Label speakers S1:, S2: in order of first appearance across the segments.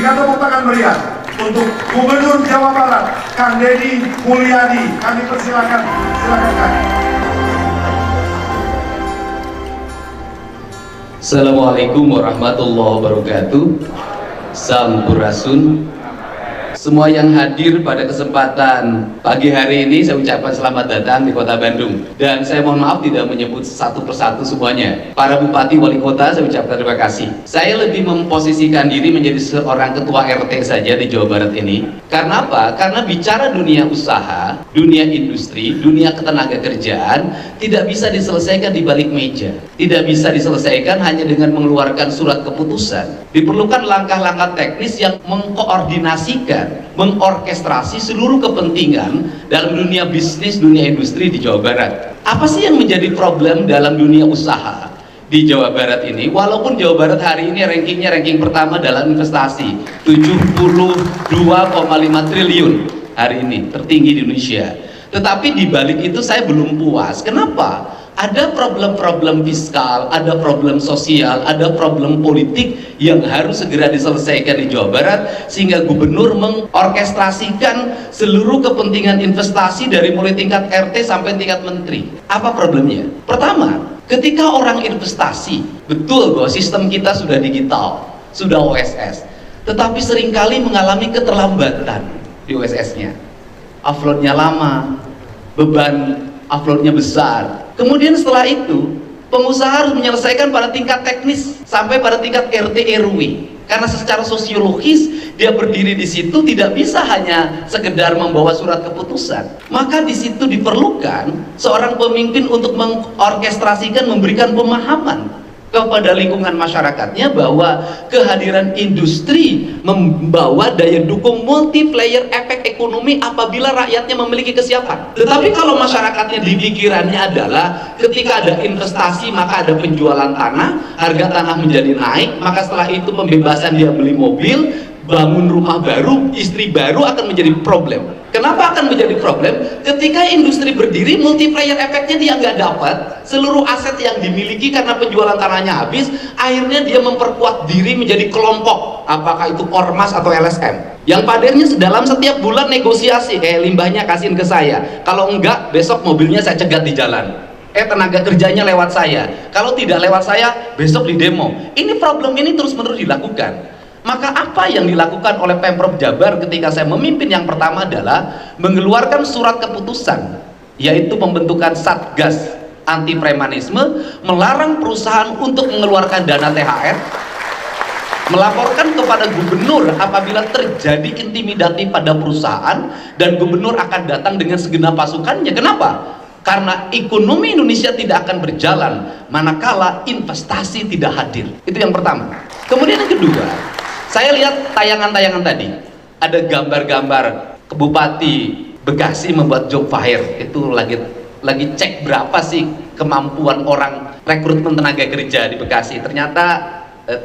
S1: Berikan tepuk tangan meriah untuk Gubernur Jawa Barat, Kang Deddy Mulyadi. Kami persilakan, silakan Kang.
S2: Assalamualaikum warahmatullahi wabarakatuh. Sampurasun. Semua yang hadir pada kesempatan pagi hari ini saya ucapkan selamat datang di Kota Bandung. Dan saya mohon maaf tidak menyebut satu persatu semuanya. Para bupati, wali kota saya ucapkan terima kasih. Saya lebih memposisikan diri menjadi seorang ketua RT saja di Jawa Barat ini. Karena apa? Karena bicara dunia usaha, dunia industri, dunia ketenaga kerjaan tidak bisa diselesaikan di balik meja. Tidak bisa diselesaikan hanya dengan mengeluarkan surat keputusan. Diperlukan langkah-langkah teknis yang mengkoordinasikan, mengorkestrasi seluruh kepentingan dalam dunia bisnis, dunia industri di Jawa Barat. Apa sih yang menjadi problem dalam dunia usaha di Jawa Barat ini? Walaupun Jawa Barat hari ini rankingnya ranking pertama dalam investasi, 72,5 triliun hari ini, tertinggi di Indonesia. Tetapi di balik itu saya belum puas. Kenapa? Ada problem-problem fiskal, ada problem sosial, ada problem politik yang harus segera diselesaikan di Jawa Barat, sehingga gubernur mengorkestrasikan seluruh kepentingan investasi dari mulai tingkat RT sampai tingkat menteri. Apa problemnya? Pertama, ketika orang investasi, betul bahwa sistem kita sudah digital, sudah OSS, tetapi seringkali mengalami keterlambatan di OSS-nya. Uploadnya lama, beban uploadnya besar. Kemudian setelah itu pengusaha harus menyelesaikan pada tingkat teknis sampai pada tingkat RT RW. Karena secara sosiologis dia berdiri di situ tidak bisa hanya sekedar membawa surat keputusan. Maka di situ diperlukan seorang pemimpin untuk mengorkestrasikan, memberikan pemahaman kepada lingkungan masyarakatnya bahwa kehadiran industri membawa daya dukung multiplier efek ekonomi apabila rakyatnya memiliki kesiapan. Tetapi kalau masyarakatnya di pikirannya adalah ketika ada investasi maka ada penjualan tanah, harga tanah menjadi naik, maka setelah itu pembebasan dia beli mobil, bangun rumah baru, istri baru akan menjadi problem. Kenapa akan menjadi problem? Ketika industri berdiri, multiplier efeknya dia nggak dapat, seluruh aset yang dimiliki karena penjualan tanahnya habis, akhirnya dia memperkuat diri menjadi kelompok, apakah itu ormas atau LSM, yang padanya dalam setiap bulan negosiasi, kayak limbahnya kasihin ke saya, kalau enggak besok mobilnya saya cegat di jalan, tenaga kerjanya lewat saya, kalau tidak lewat saya besok di demo. Ini problem ini terus menerus dilakukan. Maka apa yang dilakukan oleh Pemprov Jabar ketika saya memimpin yang pertama adalah mengeluarkan surat keputusan, yaitu pembentukan Satgas anti premanisme, melarang perusahaan untuk mengeluarkan dana THR, melaporkan kepada gubernur apabila terjadi intimidasi pada perusahaan, dan gubernur akan datang dengan segenap pasukannya. Kenapa? Karena ekonomi Indonesia tidak akan berjalan manakala investasi tidak hadir. Itu yang pertama. Kemudian yang kedua, saya lihat tayangan-tayangan tadi, ada gambar-gambar Bupati Bekasi membuat job fair. Itu lagi cek berapa sih kemampuan orang rekrutmen tenaga kerja di Bekasi. Ternyata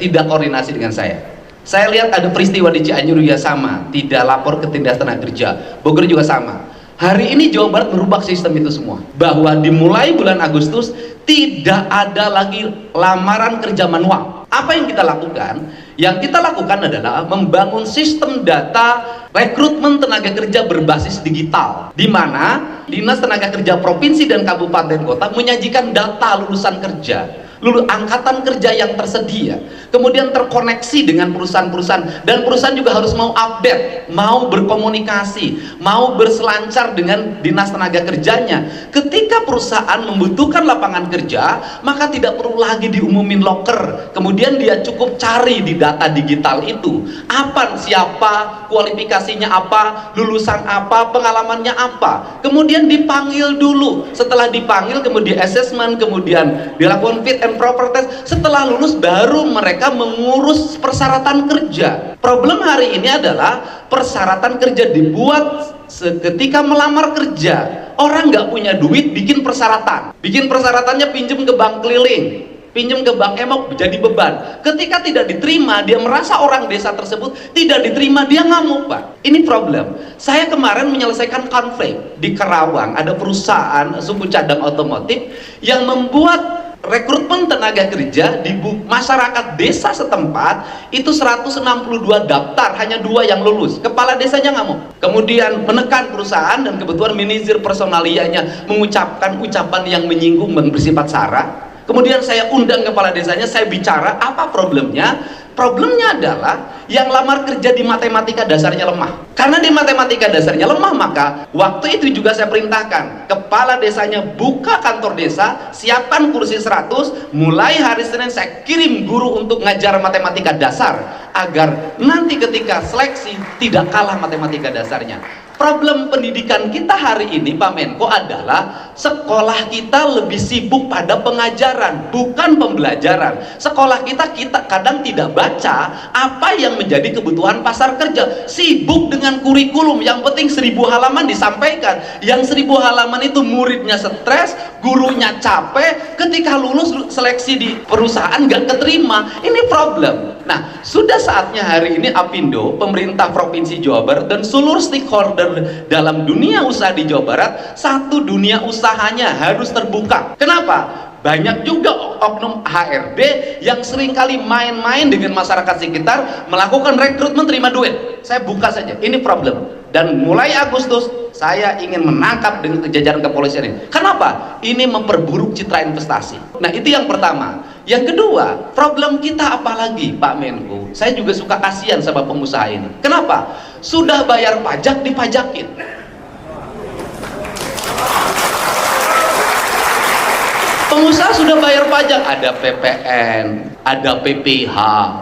S2: tidak koordinasi dengan saya. Saya lihat ada peristiwa di Cianjur juga sama, tidak lapor ke Dinas Tenaga Kerja. Bogor juga sama. Hari ini Jawa Barat merubah sistem itu semua, bahwa dimulai bulan Agustus tidak ada lagi lamaran kerja manual. Apa yang kita lakukan? Yang kita lakukan adalah membangun sistem data rekrutmen tenaga kerja berbasis digital, di mana Dinas Tenaga Kerja Provinsi dan Kabupaten Kota menyajikan data lulusan kerja, angkatan kerja yang tersedia, kemudian terkoneksi dengan perusahaan-perusahaan, dan perusahaan juga harus mau update, mau berkomunikasi, mau berselancar dengan Dinas Tenaga Kerjanya. Ketika perusahaan membutuhkan lapangan kerja, maka tidak perlu lagi diumumin loker, kemudian dia cukup cari di data digital itu, apa, siapa, kualifikasinya apa, lulusan apa, pengalamannya apa, kemudian dipanggil dulu. Setelah dipanggil kemudian assessment, kemudian dilakukan fit and proper test. Setelah lulus baru mereka mengurus persyaratan kerja. Problem hari ini adalah persyaratan kerja dibuat ketika melamar kerja. Orang nggak punya duit bikin persyaratan, persyaratannya pinjem ke bank keliling, pinjem ke bank emok, jadi beban. Ketika tidak diterima, dia merasa orang desa tersebut tidak diterima, dia ngamuk, Pak. Ini problem. Saya kemarin menyelesaikan konflik di Kerawang. Ada perusahaan suku cadang otomotif yang membuat rekrutmen tenaga kerja di masyarakat desa setempat itu 162 daftar, hanya 2 yang lulus. Kepala desanya ngamuk. Kemudian menekan perusahaan dan kebetulan manajer personalianya mengucapkan ucapan yang menyinggung dan bersifat sara. Kemudian saya undang kepala desanya, saya bicara apa problemnya. Problemnya adalah yang lamar kerja di matematika dasarnya lemah. Karena di matematika dasarnya lemah, maka waktu itu juga saya perintahkan kepala desanya buka kantor desa, siapkan kursi 100, mulai hari Senin saya kirim guru untuk ngajar matematika dasar agar nanti ketika seleksi tidak kalah matematika dasarnya. Problem pendidikan kita hari ini Pak Menko adalah sekolah kita lebih sibuk pada pengajaran, bukan pembelajaran. Sekolah kita kadang tidak baca apa yang menjadi kebutuhan pasar kerja. Sibuk dengan kurikulum, yang penting 1000 halaman disampaikan. Yang 1000 halaman itu muridnya stres, gurunya capek, ketika lulus seleksi di perusahaan nggak keterima. Ini problem. Nah, sudah saatnya hari ini Apindo, pemerintah Provinsi Jawa Barat dan seluruh stakeholder dalam dunia usaha di Jawa Barat, satu, dunia usahanya harus terbuka. Kenapa? Banyak juga oknum HRD yang seringkali main-main dengan masyarakat sekitar, melakukan rekrutmen terima duit. Saya buka saja, ini problem. Dan mulai Agustus saya ingin menangkap dengan jajaran kepolisian ini. Kenapa? Ini memperburuk citra investasi. Nah, itu yang pertama. Yang kedua, problem kita apalagi Pak Menko, saya juga suka kasihan sama pengusaha ini. Kenapa? Sudah bayar pajak dipajakin. Pengusaha sudah bayar pajak, ada PPN, ada PPH,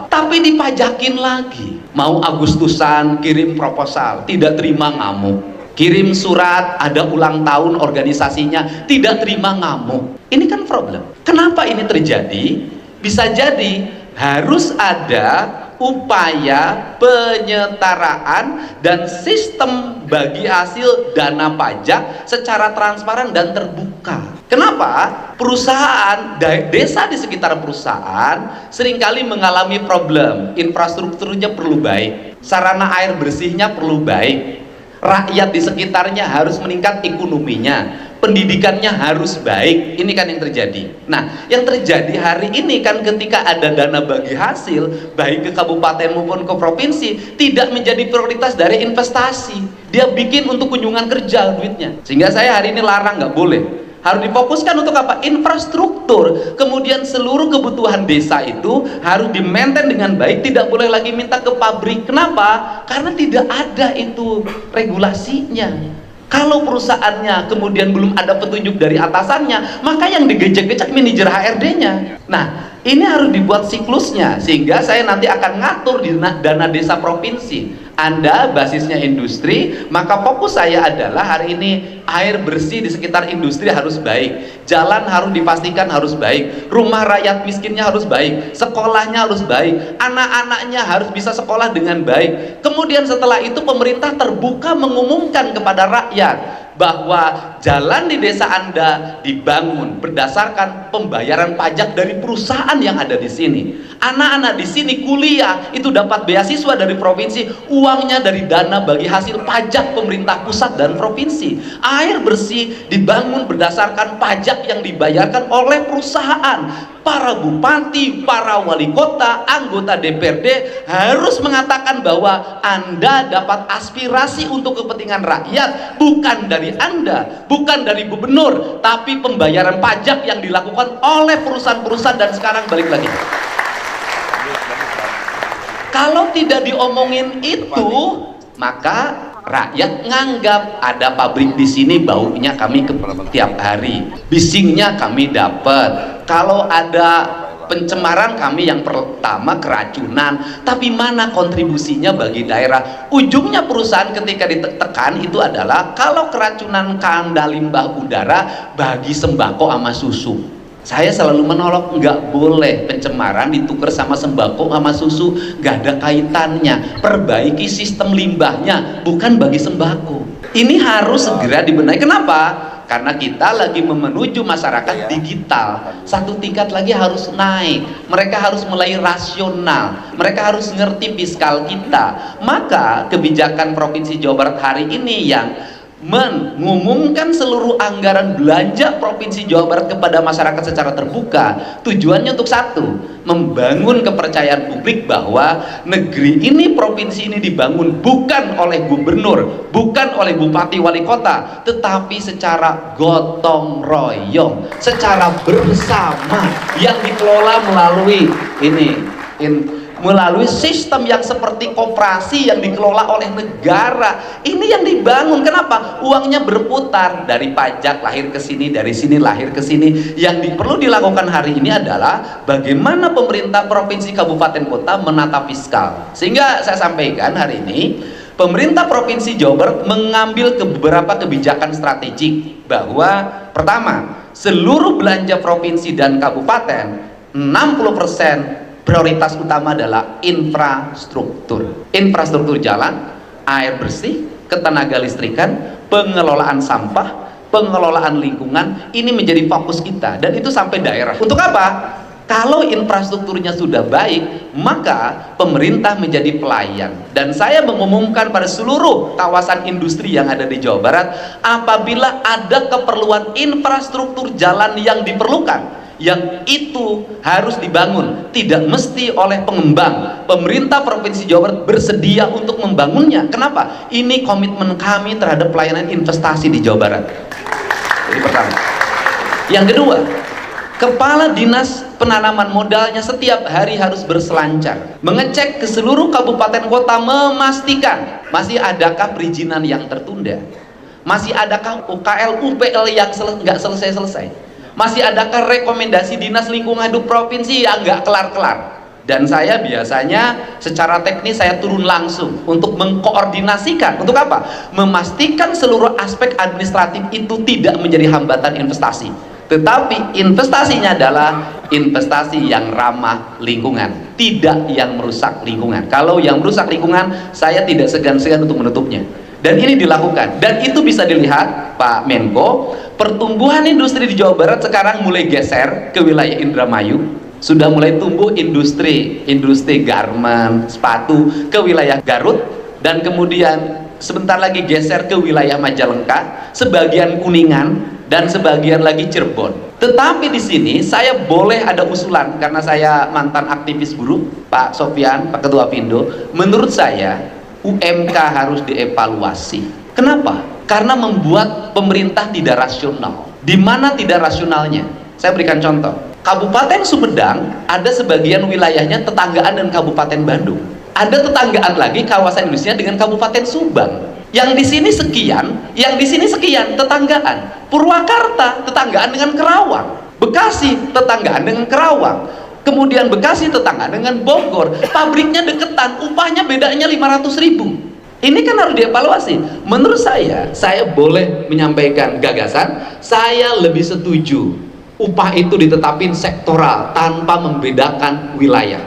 S2: tapi dipajakin lagi. Mau Agustusan kirim proposal, tidak terima ngamuk. Kirim surat, ada ulang tahun organisasinya, tidak terima ngamuk. Ini kan problem. Kenapa ini terjadi? Bisa jadi harus ada upaya penyetaraan dan sistem bagi hasil dana pajak secara transparan dan terbuka. Kenapa? Perusahaan, desa di sekitar perusahaan seringkali mengalami problem. Infrastrukturnya perlu baik, sarana air bersihnya perlu baik, rakyat di sekitarnya harus meningkat ekonominya, pendidikannya harus baik. Ini kan yang terjadi. Nah, yang terjadi hari ini kan ketika ada dana bagi hasil baik ke kabupaten maupun ke provinsi, tidak menjadi prioritas dari investasi. Dia bikin untuk kunjungan kerja duitnya. Sehingga saya hari ini larang, nggak boleh. Harus difokuskan untuk apa? Infrastruktur. Kemudian seluruh kebutuhan desa itu harus di-maintain dengan baik, tidak boleh lagi minta ke pabrik. Kenapa? Karena tidak ada itu regulasinya. Kalau perusahaannya kemudian belum ada petunjuk dari atasannya, maka yang digejek-gejek manajer HRD-nya. Nah, ini harus dibuat siklusnya, sehingga saya nanti akan ngatur di dana desa provinsi. Anda basisnya industri, maka fokus saya adalah hari ini air bersih di sekitar industri harus baik, jalan harus dipastikan harus baik, rumah rakyat miskinnya harus baik, sekolahnya harus baik, anak-anaknya harus bisa sekolah dengan baik. Kemudian setelah itu pemerintah terbuka mengumumkan kepada rakyat bahwa jalan di desa Anda dibangun berdasarkan pembayaran pajak dari perusahaan yang ada di sini. Anak-anak di sini kuliah itu dapat beasiswa dari provinsi, uangnya dari dana bagi hasil pajak pemerintah pusat dan provinsi. Air bersih dibangun berdasarkan pajak yang dibayarkan oleh perusahaan. Para bupati, para wali kota, anggota DPRD harus mengatakan bahwa Anda dapat aspirasi untuk kepentingan rakyat, bukan dari Anda, bukan dari gubernur, tapi pembayaran pajak yang dilakukan oleh perusahaan-perusahaan. Dan sekarang balik lagi, kalau tidak diomongin itu, maka rakyat nganggap ada pabrik di sini, baunya kami ke tiap hari, bisingnya kami dapat. Kalau ada pencemaran kami yang pertama keracunan, tapi mana kontribusinya bagi daerah? Ujungnya perusahaan ketika ditekan itu adalah kalau keracunan kanda limbah udara bagi sembako sama susu. Saya selalu menolak, nggak boleh pencemaran ditukar sama sembako sama susu, nggak ada kaitannya. Perbaiki sistem limbahnya, bukan bagi sembako. Ini harus segera dibenahi. Kenapa? Karena kita lagi menuju masyarakat digital. Satu tingkat lagi harus naik. Mereka harus mulai rasional. Mereka harus ngerti fiskal kita. Maka kebijakan Provinsi Jawa Barat hari ini yang mengumumkan seluruh anggaran belanja Provinsi Jawa Barat kepada masyarakat secara terbuka. Tujuannya untuk satu, membangun kepercayaan publik bahwa negeri ini, provinsi ini dibangun bukan oleh gubernur, bukan oleh bupati wali kota, tetapi secara gotong royong, secara bersama, yang dikelola melalui melalui sistem yang seperti koperasi yang dikelola oleh negara. Ini yang dibangun. Kenapa? Uangnya berputar dari pajak, lahir ke sini, dari sini lahir ke sini. Yang perlu dilakukan hari ini adalah bagaimana pemerintah provinsi, kabupaten, kota menata fiskal. Sehingga saya sampaikan hari ini, pemerintah provinsi Jawa Barat mengambil beberapa kebijakan strategik bahwa pertama, seluruh belanja provinsi dan kabupaten 60% prioritas utama adalah infrastruktur. Infrastruktur jalan, air bersih, ketenaga listrikan, pengelolaan sampah, pengelolaan lingkungan, ini menjadi fokus kita, dan itu sampai daerah. Untuk apa? Kalau infrastrukturnya sudah baik, maka pemerintah menjadi pelayan. Dan saya mengumumkan pada seluruh kawasan industri yang ada di Jawa Barat, apabila ada keperluan infrastruktur jalan yang diperlukan, yang itu harus dibangun, tidak mesti oleh pengembang, pemerintah Provinsi Jawa Barat bersedia untuk membangunnya. Kenapa? Ini komitmen kami terhadap pelayanan investasi di Jawa Barat. Jadi pertama. Yang kedua, kepala dinas penanaman modalnya setiap hari harus berselancar, mengecek ke seluruh kabupaten kota, memastikan masih adakah perizinan yang tertunda, masih adakah UKL UPL yang nggak selesai-selesai, masih adakah rekomendasi dinas lingkungan hidup provinsi yang nggak kelar-kelar. Dan saya biasanya secara teknis saya turun langsung untuk mengkoordinasikan. Untuk apa? Memastikan seluruh aspek administratif itu tidak menjadi hambatan investasi, tetapi investasinya adalah investasi yang ramah lingkungan, tidak yang merusak lingkungan. Kalau yang merusak lingkungan, saya tidak segan-segan untuk menutupnya. Dan ini dilakukan, dan itu bisa dilihat Pak Menko, pertumbuhan industri di Jawa Barat sekarang mulai geser ke wilayah Indramayu. Sudah mulai tumbuh industri garment, sepatu ke wilayah Garut, dan kemudian sebentar lagi geser ke wilayah Majalengka, sebagian Kuningan, dan sebagian lagi Cirebon. Tetapi di sini saya boleh ada usulan, karena saya mantan aktivis buruh, Pak Sofyan, Pak Ketua Pindo. Menurut saya UMK harus dievaluasi. Kenapa? Karena membuat pemerintah tidak rasional. Di mana tidak rasionalnya? Saya berikan contoh. Kabupaten Sumedang ada sebagian wilayahnya tetanggaan dengan Kabupaten Bandung. Ada tetanggaan lagi kawasan industrinya dengan Kabupaten Subang. Yang di sini sekian, yang di sini sekian, tetanggaan. Purwakarta tetanggaan dengan Kerawang, Bekasi tetanggaan dengan Kerawang, kemudian Bekasi tetanggaan dengan Bogor. Pabriknya deketan, upahnya bedanya 500.000. Ini kan harus dievaluasi. Menurut saya boleh menyampaikan gagasan, saya lebih setuju upah itu ditetapin sektoral tanpa membedakan wilayah.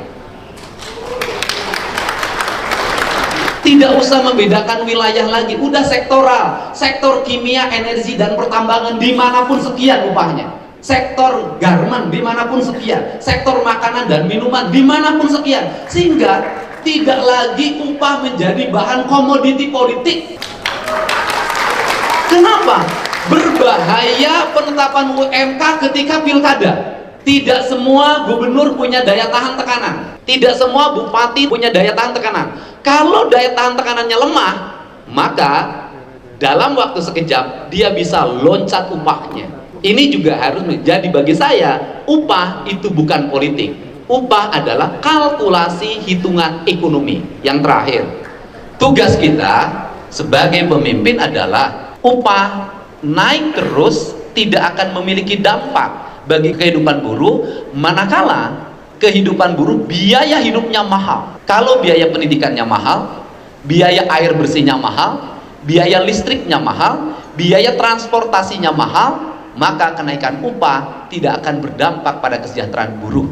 S2: Tidak usah membedakan wilayah lagi, udah sektoral. Sektor kimia, energi, dan pertambangan dimanapun sekian upahnya. Sektor garment dimanapun sekian. Sektor makanan dan minuman dimanapun sekian. Sehingga tidak lagi upah menjadi bahan komoditi politik. Kenapa? Berbahaya penetapan UMK ketika pilkada. Tidak semua gubernur punya daya tahan tekanan, tidak semua bupati punya daya tahan tekanan. Kalau daya tahan tekanannya lemah, maka dalam waktu sekejap dia bisa loncat upahnya. Ini juga harus menjadi, bagi saya, upah itu bukan politik. Upah adalah kalkulasi hitungan ekonomi. Yang terakhir, tugas kita sebagai pemimpin adalah upah naik terus tidak akan memiliki dampak bagi kehidupan buruh, manakala kehidupan buruh biaya hidupnya mahal. Kalau biaya pendidikannya mahal, biaya air bersihnya mahal, biaya listriknya mahal, biaya transportasinya mahal, maka kenaikan upah tidak akan berdampak pada kesejahteraan buruh.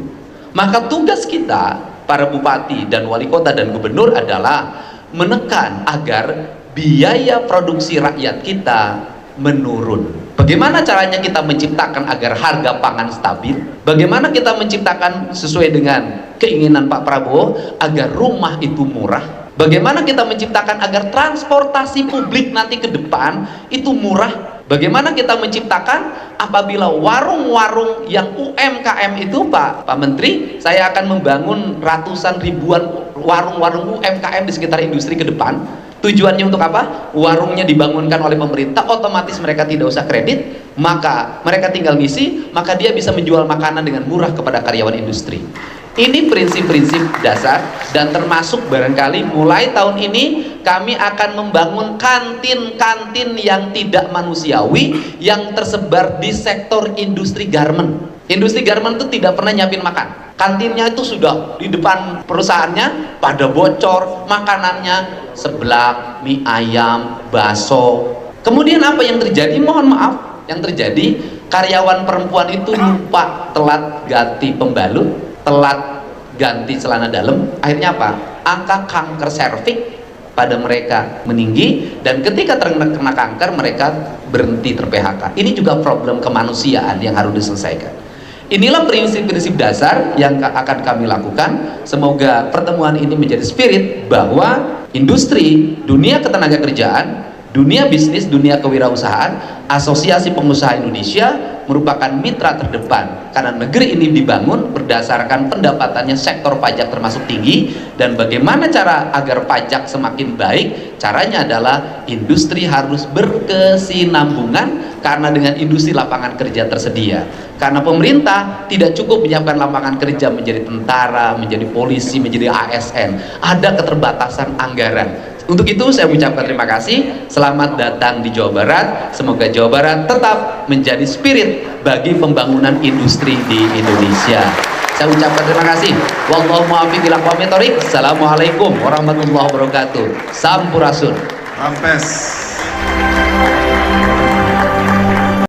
S2: Maka tugas kita, para bupati dan wali kota dan gubernur, adalah menekan agar biaya produksi rakyat kita menurun. Bagaimana caranya kita menciptakan agar harga pangan stabil? Bagaimana kita menciptakan sesuai dengan keinginan Pak Prabowo agar rumah itu murah? Bagaimana kita menciptakan agar transportasi publik nanti ke depan itu murah? Bagaimana kita menciptakan apabila warung-warung yang UMKM itu, Pak Menteri, saya akan membangun ratusan ribuan warung-warung UMKM di sekitar industri ke depan. Tujuannya untuk apa? Warungnya dibangunkan oleh pemerintah, otomatis mereka tidak usah kredit, maka mereka tinggal ngisi, maka dia bisa menjual makanan dengan murah kepada karyawan industri. Ini prinsip-prinsip dasar, dan termasuk barangkali mulai tahun ini kami akan membangun kantin-kantin yang tidak manusiawi yang tersebar di sektor industri garment. Industri garment itu tidak pernah nyiapin makan. Kantinnya itu sudah di depan perusahaannya pada bocor, makanannya seblak, mie ayam, bakso. Kemudian apa yang terjadi? Mohon maaf, yang terjadi karyawan perempuan itu lupa telat ganti pembalut, telat ganti celana dalam. Akhirnya apa? Angka kanker serviks pada mereka meninggi, dan ketika terkena kanker mereka berhenti ter-PHK. Ini juga problem kemanusiaan yang harus diselesaikan. Inilah prinsip-prinsip dasar yang akan kami lakukan. Semoga pertemuan ini menjadi spirit bahwa industri, dunia ketenagakerjaan, dunia bisnis, dunia kewirausahaan, Asosiasi Pengusaha Indonesia merupakan mitra terdepan, karena negeri ini dibangun berdasarkan pendapatannya sektor pajak termasuk tinggi. Dan bagaimana cara agar pajak semakin baik? Caranya adalah industri harus berkesinambungan, karena dengan industri lapangan kerja tersedia. Karena pemerintah tidak cukup menyiapkan lapangan kerja menjadi tentara, menjadi polisi, menjadi ASN, ada keterbatasan anggaran. Untuk itu saya mengucapkan terima kasih. Selamat datang di Jawa Barat. Semoga Jawa Barat tetap menjadi spirit bagi pembangunan industri di Indonesia. Saya ucapkan terima kasih. Wallahu muwaffiq ila aqwamit thoriq. Assalamualaikum warahmatullahi wabarakatuh. Sampurasun.
S1: Rampes.